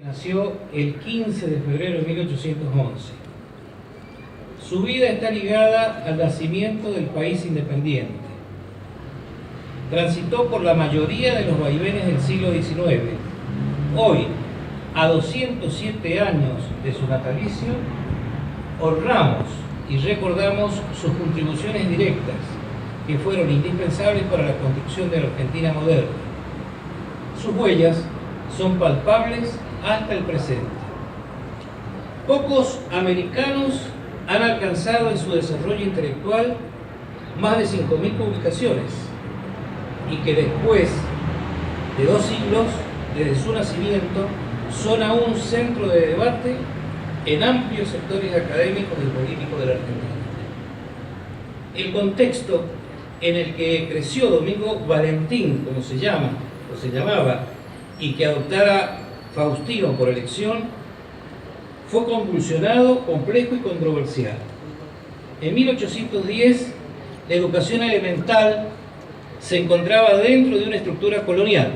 Nació el 15 de febrero de 1811. Su vida está ligada al nacimiento del país independiente. Transitó por la mayoría de los vaivenes del siglo XIX. Hoy, a 207 años de su natalicio, honramos y recordamos sus contribuciones directas, que fueron indispensables para la construcción de la Argentina moderna. Sus huellas son palpables hasta el presente. Pocos americanos han alcanzado en su desarrollo intelectual más de 5.000 publicaciones y que después de 2 siglos desde su nacimiento son aún centro de debate en amplios sectores académicos y políticos de la Argentina. El contexto en el que creció Domingo Valentín, como se llamaba, y que adoptara Faustino por elección, fue convulsionado, complejo y controversial. En 1810, la educación elemental se encontraba dentro de una estructura colonial.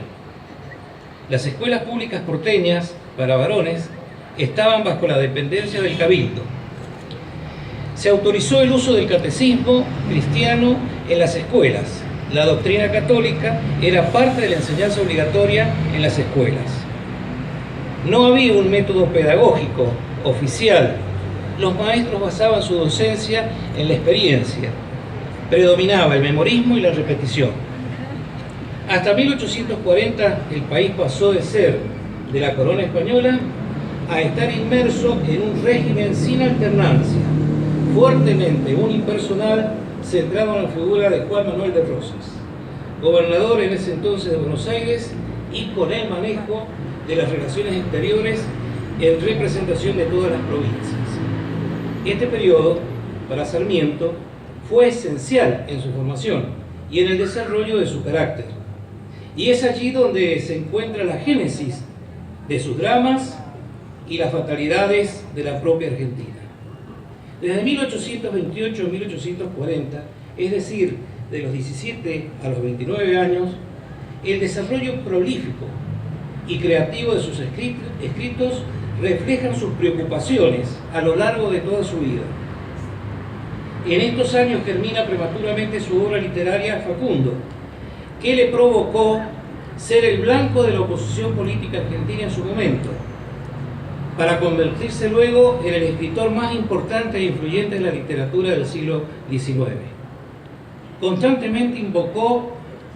Las escuelas públicas porteñas para varones estaban bajo la dependencia del cabildo. Se autorizó el uso del catecismo cristiano en las escuelas. La doctrina católica era parte de la enseñanza obligatoria en las escuelas. No había un método pedagógico oficial. Los maestros basaban su docencia en la experiencia. Predominaba el memorismo y la repetición. Hasta 1840 el país pasó de ser de la corona española a estar inmerso en un régimen sin alternancia, fuertemente unipersonal, centrado en la figura de Juan Manuel de Rosas, gobernador en ese entonces de Buenos Aires, y con el manejo de las relaciones exteriores en representación de todas las provincias. Este periodo, para Sarmiento, fue esencial en su formación y en el desarrollo de su carácter. Y es allí donde se encuentra la génesis de sus dramas y las fatalidades de la propia Argentina. Desde 1828 a 1840, es decir, de los 17 a los 29 años, el desarrollo prolífico y creativo de sus escritos reflejan sus preocupaciones a lo largo de toda su vida. En estos años germina prematuramente su obra literaria Facundo, que le provocó ser el blanco de la oposición política argentina en su momento, para convertirse luego en el escritor más importante e influyente de la literatura del siglo XIX. Constantemente invocó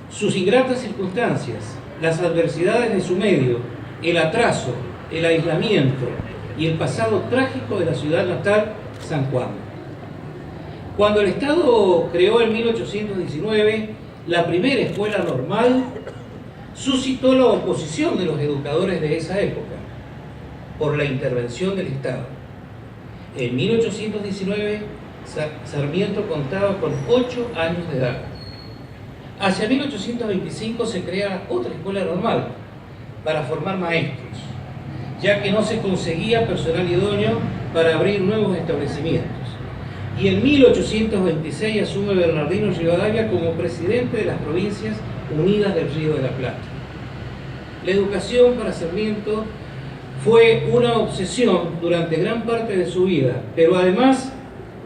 sus ingratas circunstancias, las adversidades de su medio, el atraso, el aislamiento y el pasado trágico de la ciudad natal, San Juan. Cuando el Estado creó en 1819 la primera escuela normal, suscitó la oposición de los educadores de esa época por la intervención del Estado. En 1819, Sarmiento contaba con 8 años de edad. Hacia 1825 se crea otra escuela normal para formar maestros, ya que no se conseguía personal idóneo para abrir nuevos establecimientos. Y en 1826 asume Bernardino Rivadavia como presidente de las Provincias Unidas del Río de la Plata. La educación para Sarmiento fue una obsesión durante gran parte de su vida, pero además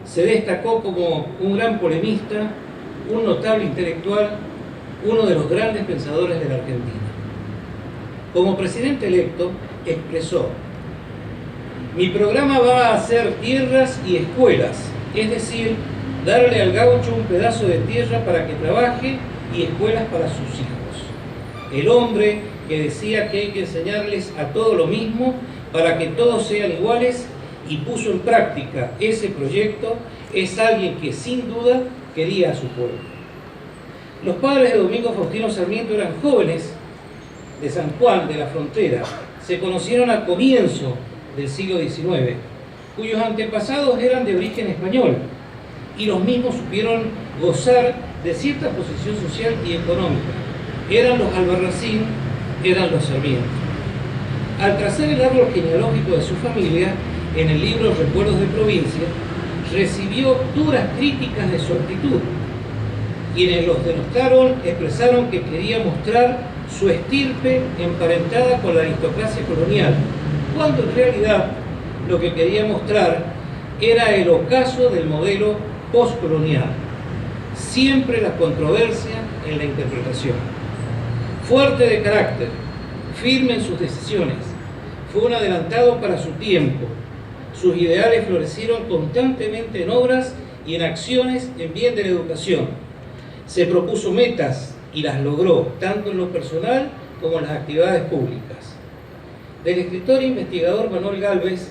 se destacó como un gran polemista, un notable intelectual, uno de los grandes pensadores de la Argentina. Como presidente electo, expresó: mi programa va a ser tierras y escuelas, es decir, darle al gaucho un pedazo de tierra para que trabaje y escuelas para sus hijos. El hombre que decía que hay que enseñarles a todos lo mismo para que todos sean iguales y puso en práctica ese proyecto es alguien que sin duda quería a su pueblo. Los padres de Domingo Faustino Sarmiento eran jóvenes de San Juan de la Frontera, se conocieron al comienzo del siglo XIX, cuyos antepasados eran de origen español y los mismos supieron gozar de cierta posición social y económica. Eran los Albarracín, eran los Sarmiento. Al trazar el árbol genealógico de su familia, en el libro Recuerdos de Provincia, recibió duras críticas de su actitud. Quienes los denostaron expresaron que quería mostrar su estirpe emparentada con la aristocracia colonial cuando en realidad lo que quería mostrar era el ocaso del modelo postcolonial, siempre la controversia en la interpretación. Fuerte de carácter, firme en sus decisiones, fue un adelantado para su tiempo. Sus ideales florecieron constantemente en obras y en acciones en bien de la educación. Se propuso metas y las logró, tanto en lo personal como en las actividades públicas. Del escritor e investigador Manuel Gálvez,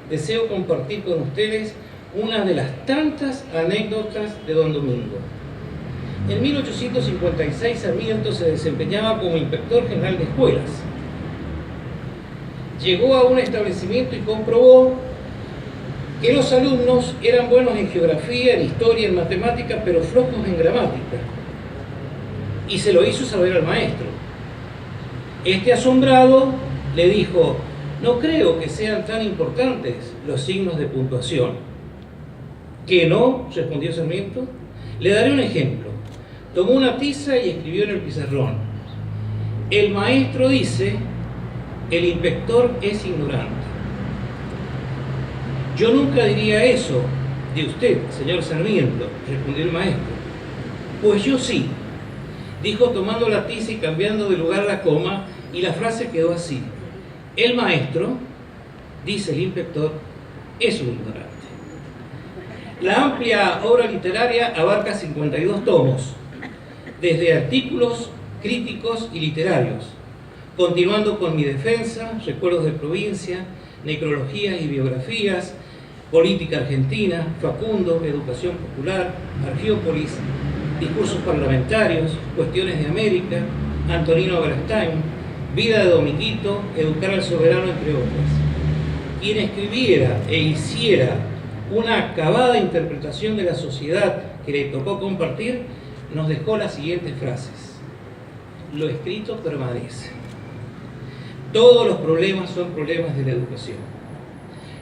deseo compartir con ustedes una de las tantas anécdotas de don Domingo. En 1856 Sarmiento se desempeñaba como inspector general de escuelas. Llegó a un establecimiento y comprobó que los alumnos eran buenos en geografía, en historia, en matemática, pero flojos en gramática. Y se lo hizo saber al maestro. Este, asombrado, le dijo: no creo que sean tan importantes los signos de puntuación. ¿Que no?, respondió Sarmiento. Le daré un ejemplo. Tomó una tiza y escribió en el pizarrón: el maestro dice, el inspector es ignorante. Yo nunca diría eso de usted, señor Sarmiento, respondió el maestro. Pues yo sí, dijo tomando la tiza y cambiando de lugar la coma, y la frase quedó así: el maestro, dice el inspector, es un ignorante. La amplia obra literaria abarca 52 tomos, desde artículos críticos y literarios, continuando con Mi defensa, Recuerdos de provincia, Necrologías y biografías, Política argentina, Facundo, Educación popular, Argiópolis, Discursos parlamentarios, Cuestiones de América, Antonino Berstein, Vida de Dominguito, Educar al soberano, entre otras. Quien escribiera e hiciera una acabada interpretación de la sociedad que le tocó compartir, nos dejó las siguientes frases: lo escrito permanece. Todos los problemas son problemas de la educación.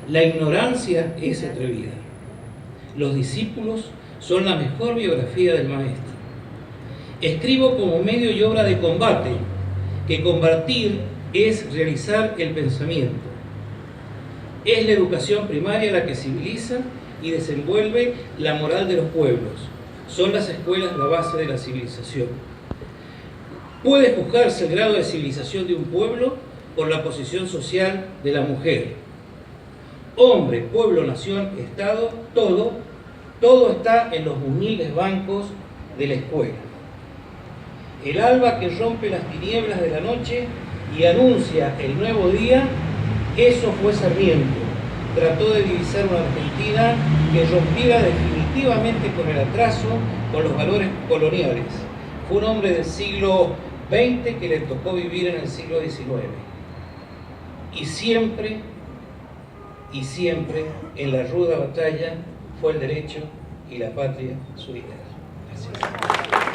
La ignorancia es atrevida. Los discípulos son la mejor biografía del maestro. Escribo como medio y obra de combate, que combatir es realizar el pensamiento. Es la educación primaria la que civiliza y desenvuelve la moral de los pueblos. Son las escuelas la base de la civilización. Puede juzgarse el grado de civilización de un pueblo por la posición social de la mujer. Hombre, pueblo, nación, Estado, todo está en los humildes bancos de la escuela. El alba que rompe las tinieblas de la noche y anuncia el nuevo día, eso fue Sarmiento. Trató de divisar una Argentina que rompiera definitivamente con el atraso, con los valores coloniales. Fue un hombre del siglo XX que le tocó vivir en el siglo XIX. Y siempre en la ruda batalla fue el derecho y la patria su ideal. Gracias.